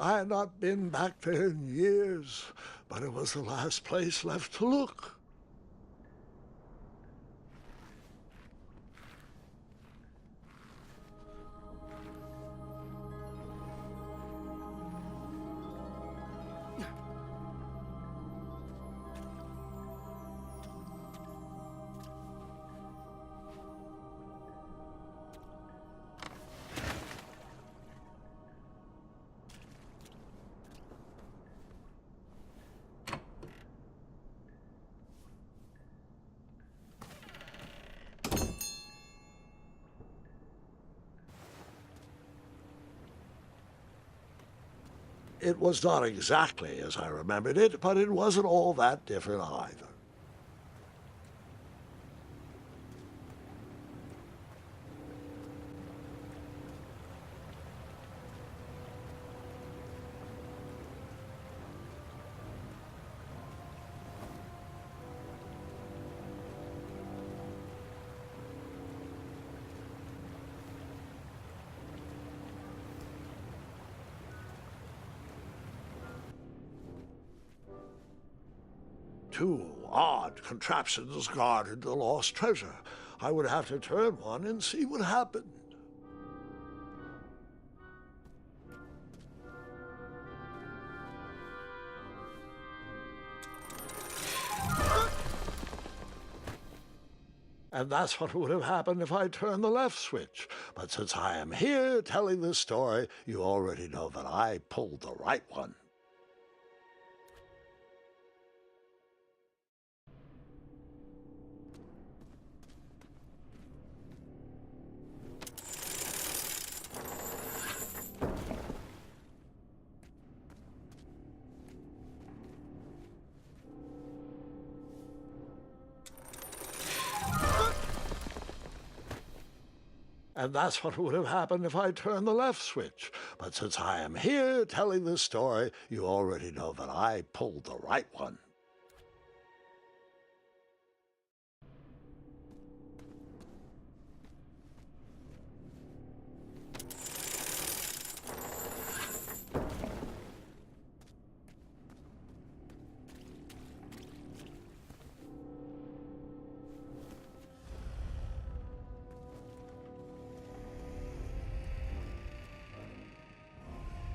I had not been back there in years, but it was the last place left to look. It was not exactly as I remembered it, but it wasn't all that different either. Two odd contraptions guarded the lost treasure. I would have to turn one and see what happened. And that's what would have happened if I turned the left switch. But since I am here telling this story, you already know that I pulled the right one. And that's what would have happened if I turned the left switch. But since I am here telling this story, you already know that I pulled the right one.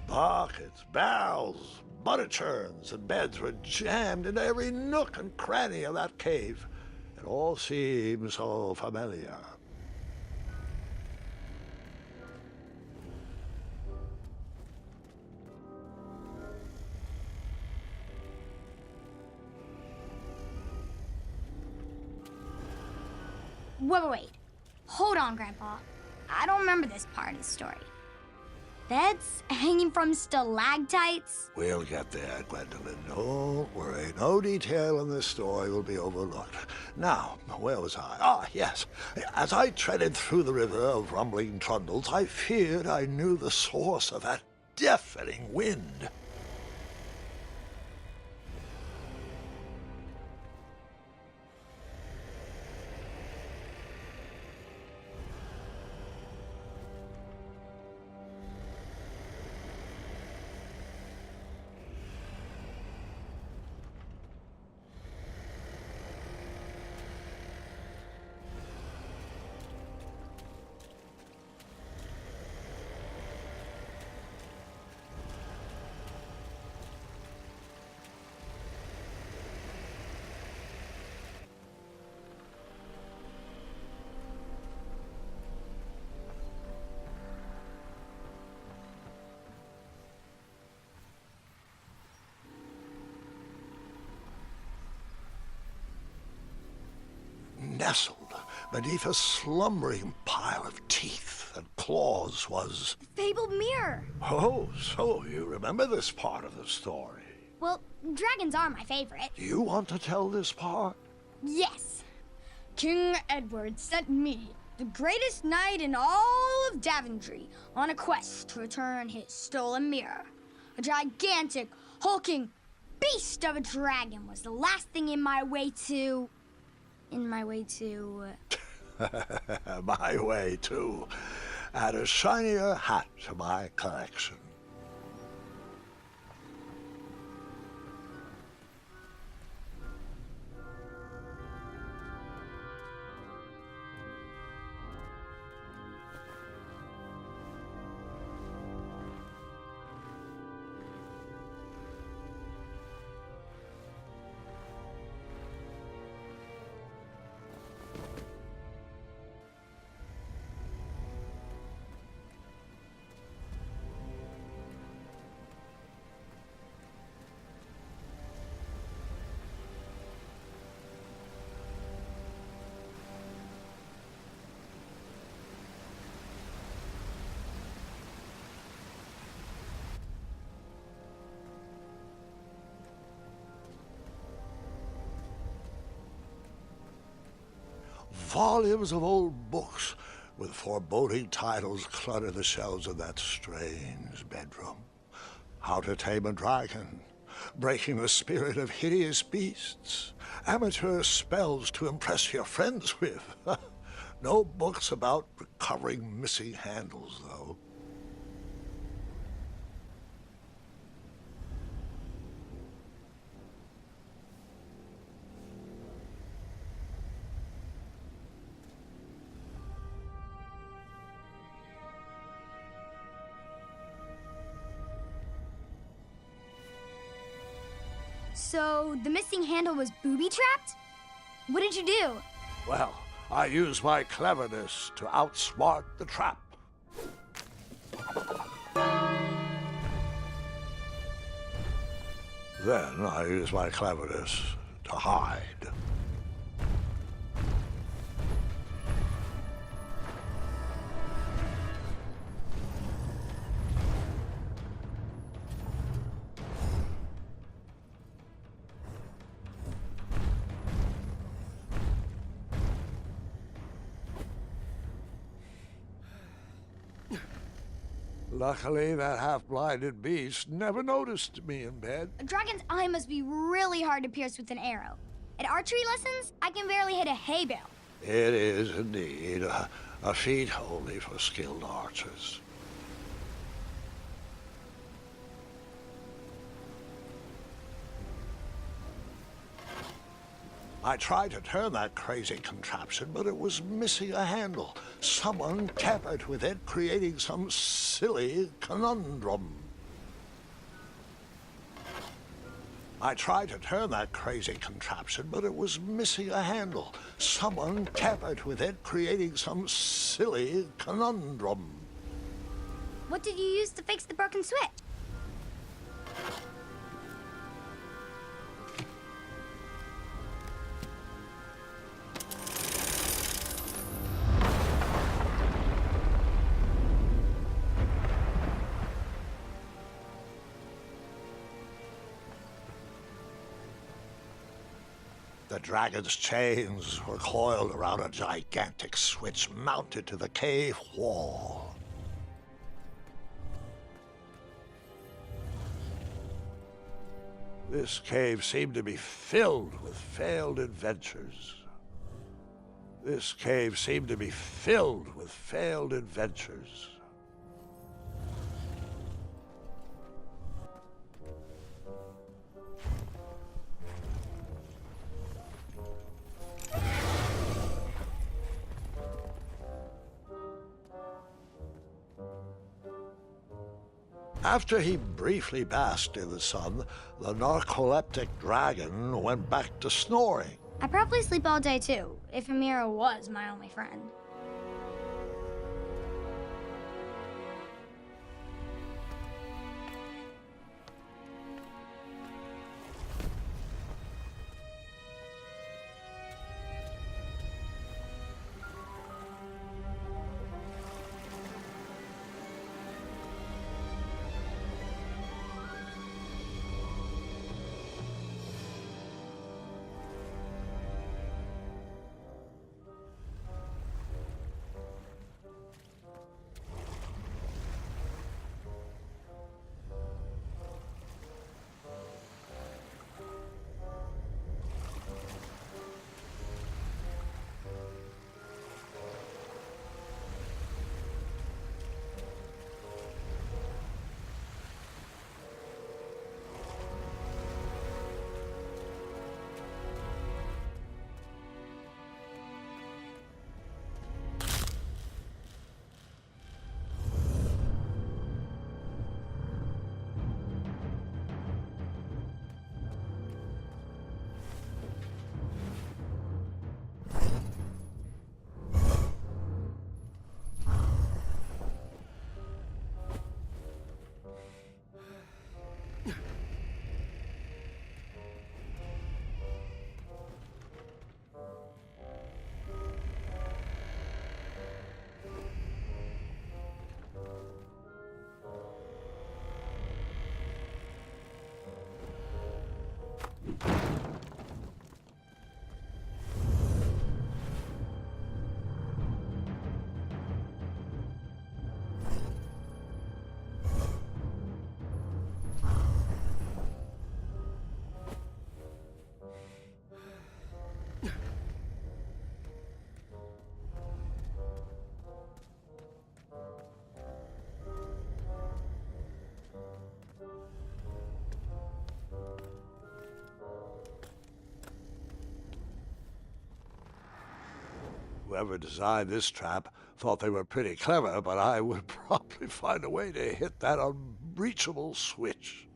Buckets, barrels, butter churns, and beds were jammed into every nook and cranny of that cave. It all seemed so familiar. Wait. Hold on, Grandpa. I don't remember this part of the story. Beds hanging from stalactites? We'll get there, Gwendolyn. Don't worry. No detail in this story will be overlooked. Now, where was I? Ah, yes. As I treaded through the river of rumbling trundles, I feared I knew the source of that deafening wind. Nestled beneath a slumbering pile of teeth and claws was... Fabled mirror. Oh, so you remember this part of the story. Well, dragons are my favorite. Do you want to tell this part? Yes. King Edward sent me, the greatest knight in all of Daventry, on a quest to return his stolen mirror. A gigantic, hulking beast of a dragon was the last thing in my way to... My way to... Add a shinier hat to my collection. Volumes of old books with foreboding titles clutter the shelves of that strange bedroom. How to Tame a Dragon, Breaking the Spirit of Hideous Beasts, amateur spells to impress your friends with. No books about recovering missing handles, though. So, the missing handle was booby-trapped? What did you do? Well, I used my cleverness to outsmart the trap. Then I used my cleverness to hide. Luckily, that half-blinded beast never noticed me in bed. A dragon's eye must be really hard to pierce with an arrow. At archery lessons, I can barely hit a hay bale. It is indeed a feat only for skilled archers. I tried to turn that crazy contraption, but it was missing a handle. Someone tampered with it, creating some silly conundrum. I tried to turn that crazy contraption, but it was missing a handle. Someone tampered with it, creating some silly conundrum. What did you use to fix the broken switch? The dragon's chains were coiled around a gigantic switch mounted to the cave wall. This cave seemed to be filled with failed adventures. This cave seemed to be filled with failed adventures. After he briefly basked in the sun, the narcoleptic dragon went back to snoring. I probably sleep all day too, if Amira was my only friend. whoever designed this trap thought they were pretty clever, but I would probably find a way to hit that unreachable switch.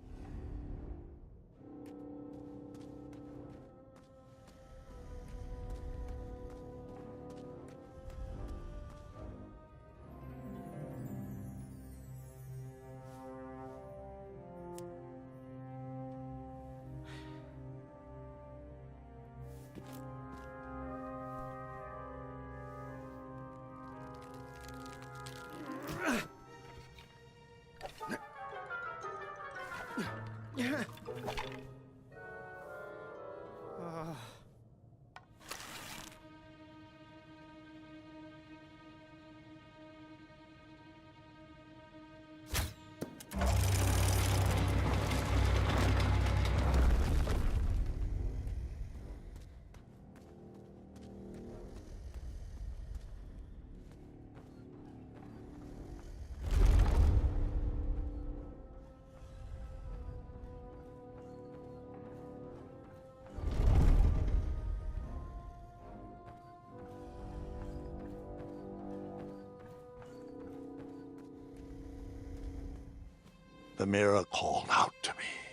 The mirror called out to me.